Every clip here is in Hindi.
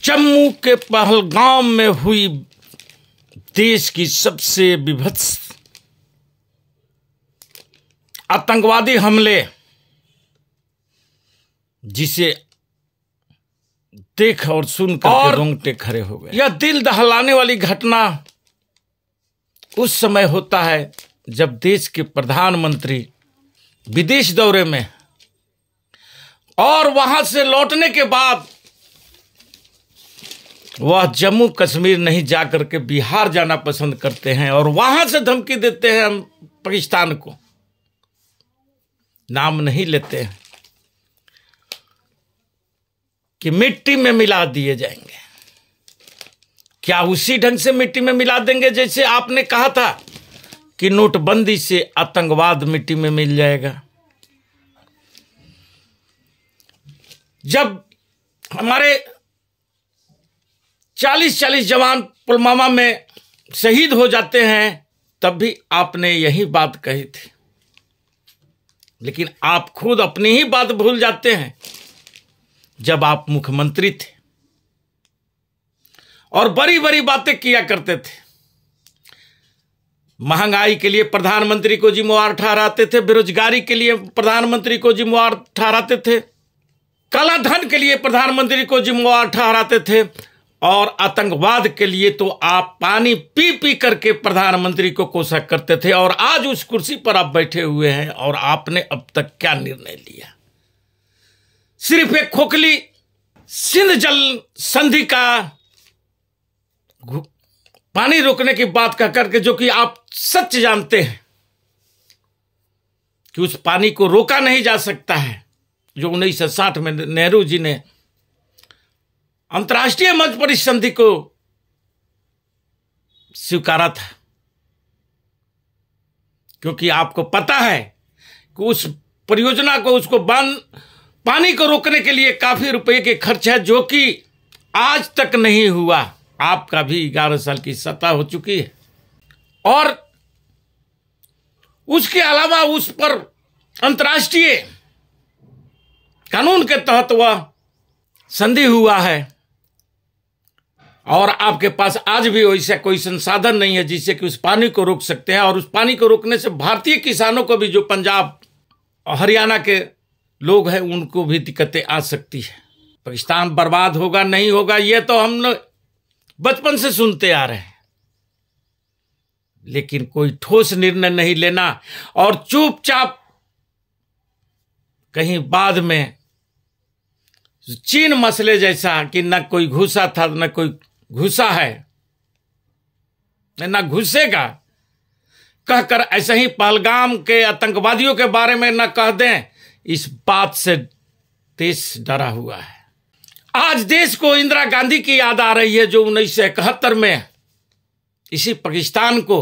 जम्मू के पहलगाम में हुई देश की सबसे विभत्स आतंकवादी हमले, जिसे देख और सुनकर रोंगटे खड़े हो गए। यह दिल दहलाने वाली घटना उस समय होता है जब देश के प्रधानमंत्री विदेश दौरे में और वहां से लौटने के बाद वह जम्मू कश्मीर नहीं जाकर के बिहार जाना पसंद करते हैं और वहां से धमकी देते हैं हम पाकिस्तान को, नाम नहीं लेते हैं, कि मिट्टी में मिला दिए जाएंगे। क्या उसी ढंग से मिट्टी में मिला देंगे जैसे आपने कहा था कि नोटबंदी से आतंकवाद मिट्टी में मिल जाएगा? जब हमारे 40-40 जवान पुलवामा में शहीद हो जाते हैं तब भी आपने यही बात कही थी, लेकिन आप खुद अपनी ही बात भूल जाते हैं जब आप मुख्यमंत्री थे और बड़ी बड़ी बातें किया करते थे। महंगाई के लिए प्रधानमंत्री को जिम्मेवार ठहराते थे, बेरोजगारी के लिए प्रधानमंत्री को जिम्मेवार ठहराते थे, काला धन के लिए प्रधानमंत्री को जिम्मेवार ठहराते थे, और आतंकवाद के लिए तो आप पानी पी पी करके प्रधानमंत्री को कोसा करते थे। और आज उस कुर्सी पर आप बैठे हुए हैं और आपने अब तक क्या निर्णय लिया? सिर्फ एक खोखली सिंध जल संधि का पानी रोकने की बात कह करके, जो कि आप सच जानते हैं कि उस पानी को रोका नहीं जा सकता है, जो 1960 में नेहरू जी ने अंतर्राष्ट्रीय मंच पर इस संधि को स्वीकारा था, क्योंकि आपको पता है कि उस परियोजना को, उसको पानी को रोकने के लिए काफी रुपए के खर्च है, जो कि आज तक नहीं हुआ। आपका भी 11 साल की सत्ता हो चुकी है और उसके अलावा उस पर अंतर्राष्ट्रीय कानून के तहत वह संधि हुआ है और आपके पास आज भी वैसा कोई संसाधन नहीं है जिससे कि उस पानी को रोक सकते हैं। और उस पानी को रोकने से भारतीय किसानों को भी, जो पंजाब हरियाणा के लोग हैं, उनको भी दिक्कतें आ सकती है। पाकिस्तान बर्बाद होगा नहीं होगा ये तो हम लोग बचपन से सुनते आ रहे हैं, लेकिन कोई ठोस निर्णय नहीं लेना और चुपचाप कहीं बाद में चीन मसले जैसा कि न कोई घुसा था न कोई घुसा है न घुसेगा, कहकर ऐसे ही पहलगाम के आतंकवादियों के बारे में न कह दें, इस बात से देश डरा हुआ है। आज देश को इंदिरा गांधी की याद आ रही है, जो 1971 में इसी पाकिस्तान को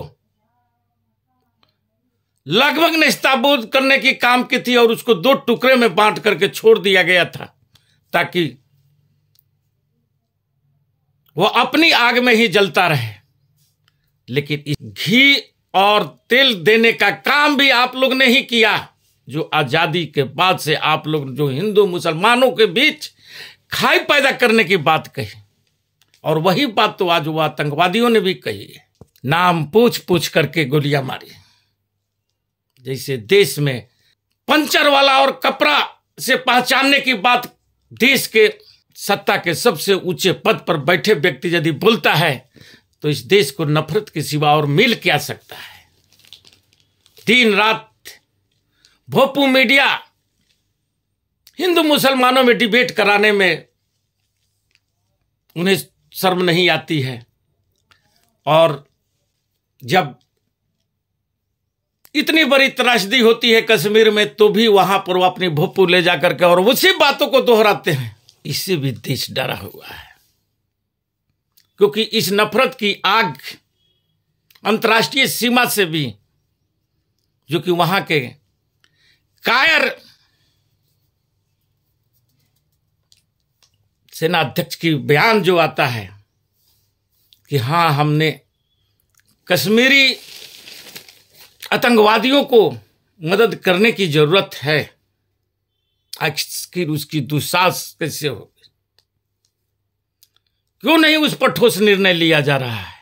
लगभग नेस्तनाबूद करने की काम की थी और उसको 2 टुकड़े में बांट करके छोड़ दिया गया था, ताकि वो अपनी आग में ही जलता रहे। लेकिन इस घी और तेल देने का काम भी आप लोग ने ही किया, जो आजादी के बाद से आप लोग जो हिंदू मुसलमानों के बीच खाई पैदा करने की बात कही, और वही बात तो आज वो आतंकवादियों ने भी कही है। नाम पूछ पूछ करके गोलियां मारी, जैसे देश में पंचर वाला और कपड़ा से पहचानने की बात देश के सत्ता के सबसे ऊंचे पद पर बैठे व्यक्ति यदि बोलता है तो इस देश को नफरत के सिवा और मिल क्या सकता है? दिन रात भोपू मीडिया हिंदू मुसलमानों में डिबेट कराने में उन्हें शर्म नहीं आती है, और जब इतनी बड़ी त्रासदी होती है कश्मीर में तो भी वहां पर वो अपनी भोपू ले जाकर के और उसी बातों को दोहराते हैं। इससे भी देश डरा हुआ है, क्योंकि इस नफरत की आग अंतर्राष्ट्रीय सीमा से भी, जो कि वहां के कायर सेना अध्यक्ष की बयान जो आता है कि हाँ हमने कश्मीरी आतंकवादियों को मदद करने की जरूरत है, आखिर उसकी दुस्साहस कैसे होगी? क्यों नहीं उस पर ठोस निर्णय लिया जा रहा है?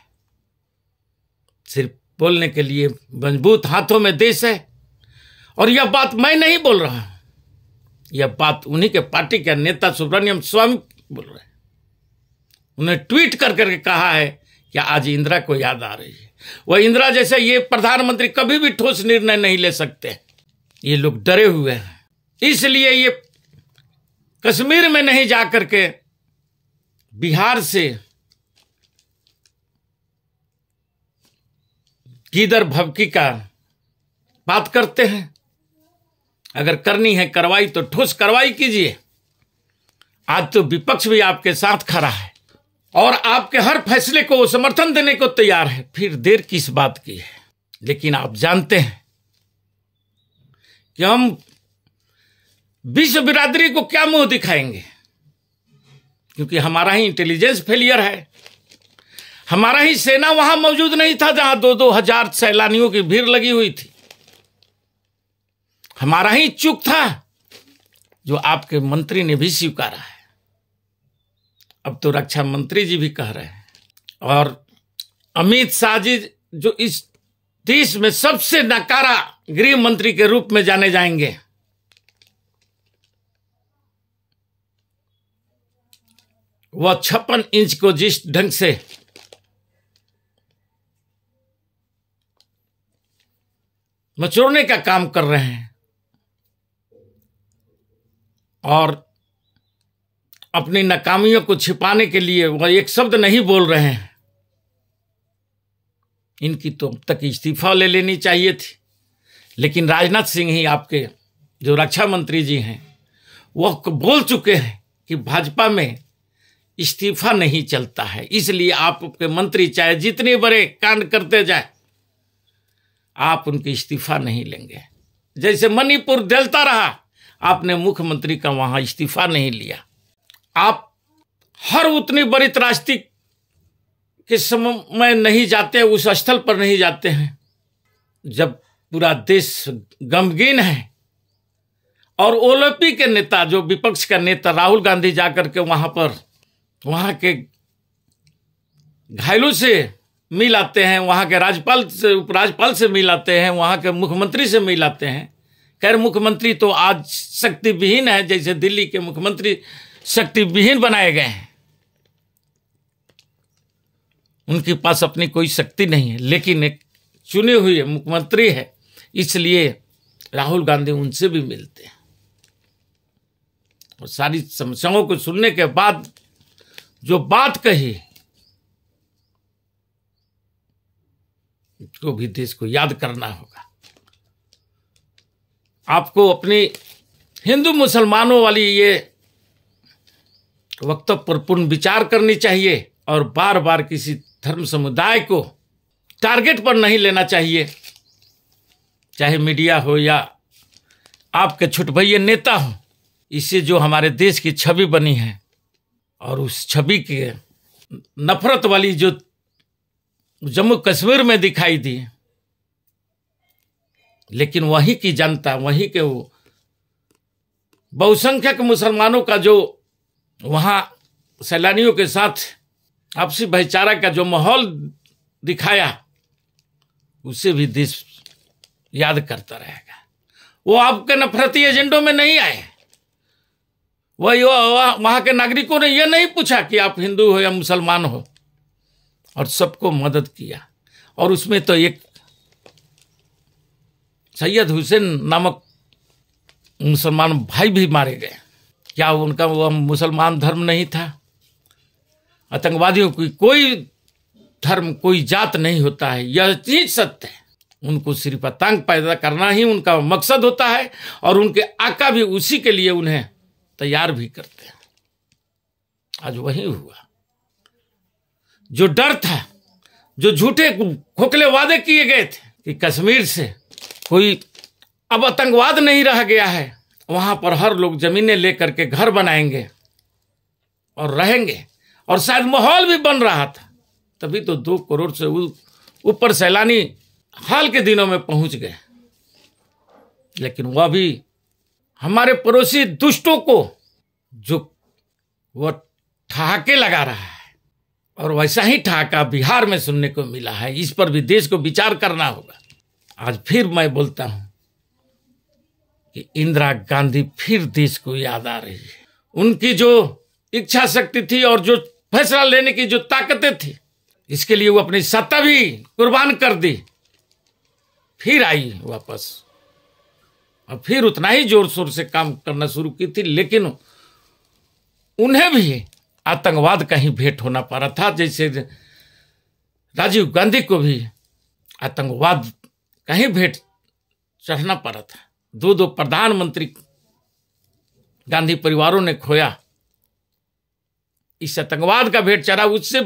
सिर्फ बोलने के लिए मजबूत हाथों में देश है। और यह बात मैं नहीं बोल रहा हूं, यह बात उन्हीं के पार्टी के नेता सुब्रमण्यम स्वामी बोल रहे हैं। उन्हें ट्वीट कर करके कहा है कि आज इंदिरा को याद आ रही है। वह इंदिरा जैसे ये प्रधानमंत्री कभी भी ठोस निर्णय नहीं ले सकते। ये लोग डरे हुए हैं, इसलिए ये कश्मीर में नहीं जा करके बिहार से किधर भभकी का बात करते हैं। अगर करनी है कार्रवाई तो ठोस कार्रवाई कीजिए। आज तो विपक्ष भी आपके साथ खड़ा है और आपके हर फैसले को वो समर्थन देने को तैयार है, फिर देर किस बात की है? लेकिन आप जानते हैं कि हम विश्व बिरादरी को क्या मुंह दिखाएंगे, क्योंकि हमारा ही इंटेलिजेंस फेलियर है। हमारा ही सेना वहां मौजूद नहीं था जहां 2-2 हजार सैलानियों की भीड़ लगी हुई थी। हमारा ही चूक था, जो आपके मंत्री ने भी स्वीकारा है। अब तो रक्षा मंत्री जी भी कह रहे हैं, और अमित शाह जी जो इस देश में सबसे नकारा गृह मंत्री के रूप में जाने जाएंगे, वह 56 इंच को जिस ढंग से मचोड़ने का काम कर रहे हैं और अपनी नाकामियों को छिपाने के लिए वह एक शब्द नहीं बोल रहे हैं, इनकी तो अब तक इस्तीफा ले लेनी चाहिए थी। लेकिन राजनाथ सिंह ही आपके जो रक्षा मंत्री जी हैं वह बोल चुके हैं कि भाजपा में इस्तीफा नहीं चलता है, इसलिए आपके मंत्री चाहे जितने बड़े कांड करते जाए आप उनके इस्तीफा नहीं लेंगे। जैसे मणिपुर जलता रहा, आपने मुख्यमंत्री का वहां इस्तीफा नहीं लिया। आप हर उतनी बड़ी त्रासदी के समय में नहीं जाते, उस स्थल पर नहीं जाते हैं जब पूरा देश गमगीन है। और ओलपी के नेता, जो विपक्ष का नेता राहुल गांधी जाकर के वहां के घायलों से मिल आते हैं, वहां के राज्यपाल से, उपराज्यपाल से मिल आते हैं, वहां के मुख्यमंत्री से मिल आते हैं। खैर मुख्यमंत्री तो आज शक्ति विहीन है, जैसे दिल्ली के मुख्यमंत्री शक्ति विहीन बनाए गए हैं। उनके पास अपनी कोई शक्ति नहीं है, लेकिन एक चुने हुए मुख्यमंत्री है, इसलिए राहुल गांधी उनसे भी मिलते हैं। और सारी समस्याओं को सुनने के बाद जो बात कही, को भी देश को याद करना होगा। आपको अपनी हिंदू मुसलमानों वाली ये वक्तव्य पर पूर्ण विचार करनी चाहिए और बार बार किसी धर्म समुदाय को टारगेट पर नहीं लेना चाहिए, चाहे मीडिया हो या आपके छुटभैये नेता हो। इससे जो हमारे देश की छवि बनी है और उस छवि की नफरत वाली जो जम्मू कश्मीर में दिखाई दी, लेकिन वहीं की जनता, वहीं के वो बहुसंख्यक मुसलमानों का जो वहां सैलानियों के साथ आपसी भाईचारा का जो माहौल दिखाया, उसे भी देश याद करता रहेगा। वो आपके नफरती एजेंडों में नहीं आए। वहां के नागरिकों ने यह नहीं पूछा कि आप हिंदू हो या मुसलमान हो, और सबको मदद किया। और उसमें तो एक सैयद हुसैन नामक मुसलमान भाई भी मारे गए। क्या उनका वह मुसलमान धर्म नहीं था? आतंकवादियों की कोई धर्म, कोई जात नहीं होता है, यह चीज सत्य है। उनको सिर्फ आतंक पैदा करना ही उनका मकसद होता है, और उनके आका भी उसी के लिए उन्हें तैयार भी करते हैं। आज वही हुआ। जो डर था, जो झूठे खोखले वादे किए गए थे कि कश्मीर से कोई अब आतंकवाद नहीं रह गया है, वहां पर हर लोग जमीनें लेकर के घर बनाएंगे और रहेंगे, और शायद माहौल भी बन रहा था, तभी तो 2 करोड़ से ऊपर सैलानी हाल के दिनों में पहुंच गए। लेकिन वह भी हमारे पड़ोसी दुष्टों को जो वह ठहाके लगा रहा है, और वैसा ही ठहाका बिहार में सुनने को मिला है। इस पर भी देश को विचार करना होगा। आज फिर मैं बोलता हूं कि इंदिरा गांधी फिर देश को याद आ रही है। उनकी जो इच्छा शक्ति थी और जो फैसला लेने की जो ताकतें थी, इसके लिए वो अपनी सत्ता भी कुर्बान कर दी, फिर आई वापस और फिर उतना ही जोर शोर से काम करना शुरू की थी। लेकिन उन्हें भी आतंकवाद का ही भेंट होना पड़ रहा था, जैसे राजीव गांधी को भी आतंकवाद का ही भेंट चढ़ना पड़ा था। दो प्रधानमंत्री गांधी परिवारों ने खोया, इस आतंकवाद का भेंट चढ़ा। उससे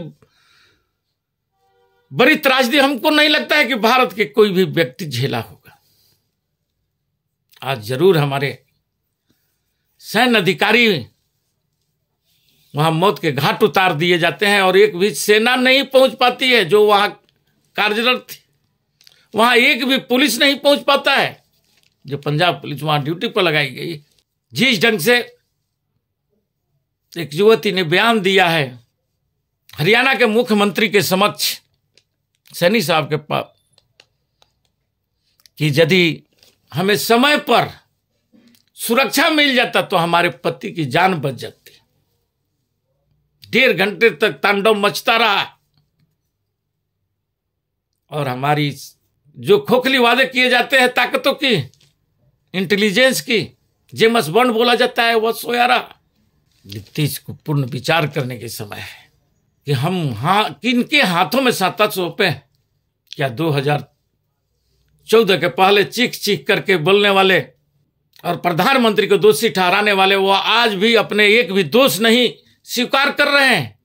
बड़ी त्रासदी हमको नहीं लगता है कि भारत के कोई भी व्यक्ति झेला होगा। आज जरूर हमारे सैन्य अधिकारी वहां मौत के घाट उतार दिए जाते हैं और एक भी सेना नहीं पहुंच पाती है जो वहां कार्यरत थी। वहां एक भी पुलिस नहीं पहुंच पाता है, जो पंजाब पुलिस वहां ड्यूटी पर लगाई गई। जिस ढंग से एक युवती ने बयान दिया है हरियाणा के मुख्यमंत्री के समक्ष, सैनी साहब के पास, कि यदि हमें समय पर सुरक्षा मिल जाता तो हमारे पति की जान बच जाती। 1.5 घंटे तक तांडव मचता रहा और हमारी जो खोखली वादे किए जाते हैं ताकतों की, इंटेलिजेंस की, जेम्स बॉन्ड बोला जाता है, वह सोया रहा। देश को पूर्ण विचार करने के समय है कि हम किनके हाथों में साता सौंपे। क्या 2014 के पहले चीख चीख करके बोलने वाले और प्रधानमंत्री को दोषी ठहराने वाले, वो आज भी अपने एक भी दोष नहीं स्वीकार कर रहे हैं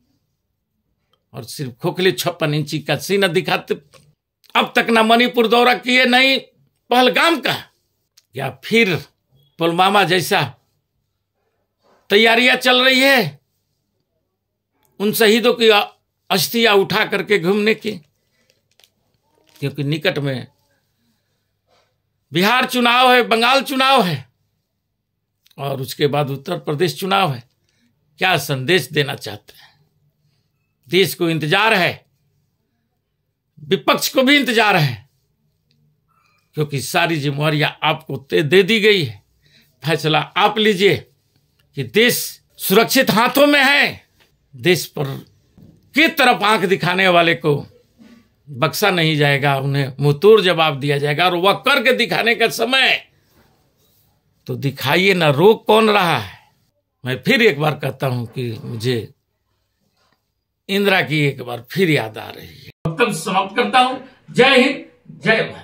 और सिर्फ खोखले 56 इंची का सीना दिखाते। अब तक ना मणिपुर दौरा किए, नहीं पहलगाम का, या फिर पुलवामा जैसा तैयारियां चल रही है उन शहीदों की अस्थियां उठा करके घूमने की। क्योंकि निकट में बिहार चुनाव है, बंगाल चुनाव है और उसके बाद उत्तर प्रदेश चुनाव है। क्या संदेश देना चाहते हैं? देश को इंतजार है, विपक्ष को भी इंतजार है, क्योंकि सारी जिम्मेवारियां आपको दे दी गई है। फैसला आप लीजिए कि देश सुरक्षित हाथों में है। देश पर की तरफ आंख दिखाने वाले को बख्शा नहीं जाएगा, उन्हें मुंहतोड़ जवाब दिया जाएगा। और वह करके दिखाने का समय तो दिखाइए ना, रोक कौन रहा है। मैं फिर एक बार कहता हूं कि मुझे इंदिरा की एक बार फिर याद आ रही है। अब तक समाप्त करता हूं। जय हिंद, जय भारत।